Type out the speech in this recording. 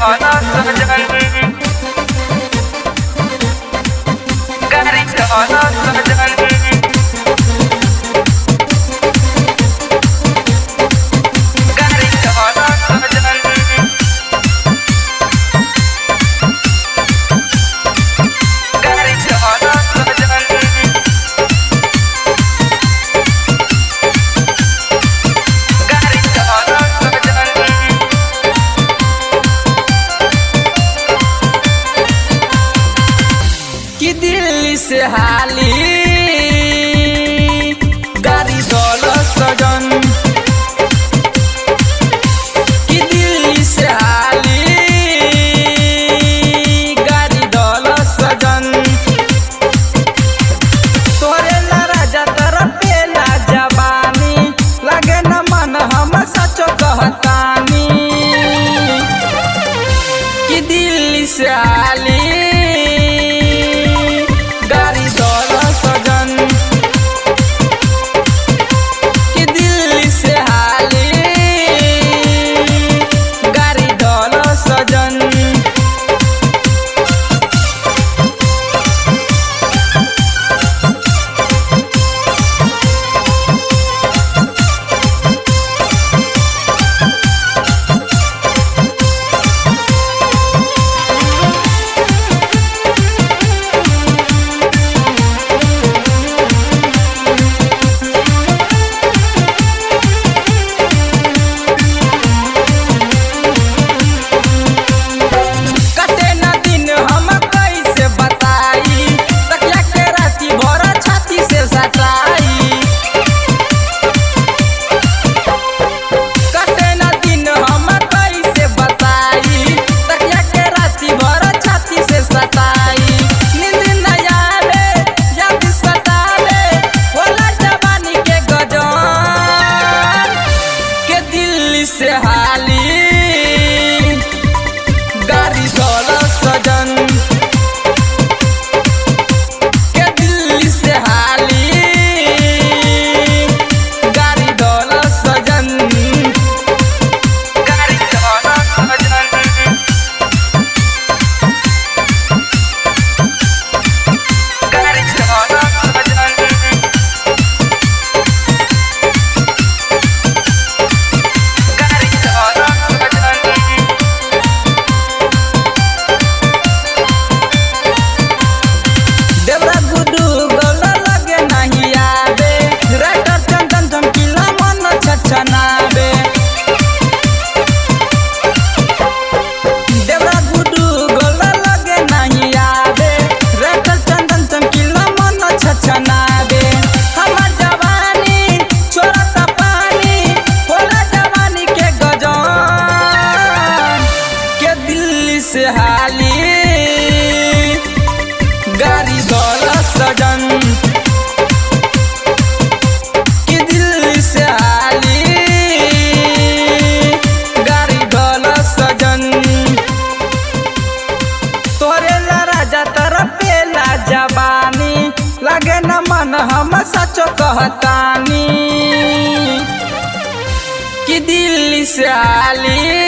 ढोला सजन गाड़ी ढोला सजन गाड़ी ढोला सजन गाड़ी ढोला सजन गाड़ी ढोला सजन कि दिल्ली से हाली गाड़ी ढोला सजन कि दिल्ली से हाली गाड़ी ढोला सजन तोरे ला राजा तरफ पे ला जवानी लगे न मन हम सचो कहतानी कि दिल्ली से हाली गाड़ी ढोला सजन कि दिल्ली से हाली गाड़ी ढोला सजन कटे न दिन हम कैसे बताई तकिया के राती भर छाती से सटाई कटे न दिन हम कैसे बताई तकिया के राती भर छाती से सटाई नींद न आवे याद सतावे होला जवानी के गजन के दिल्ली से हाली गाड़ी ढोला सजन के दिल्ली से हाली गाड़ी ढोला सजन गाड़ी ढोला सजन गाड़ी ढोला सजन गाड़ी ढोला सजन देवरा गुडू गोला लगे नहीं आवे राइटर चंदन चमकीला मन छछनावे देवरा गुडू गोला लगे नहीं आवे राइटर चंदन चमकीला मन छछनावे हमर जवानी छोड़ता पानी होला जवानी के गजन के दिल्ली से हाली गाड़ी ढोला सजन कि दिल्ली से हाली गाड़ी ढोला सजन तोरे ला राजा तरफ पे ला जवानी लगे न मन हम सचो कहतानी कि दिल्ली से हाली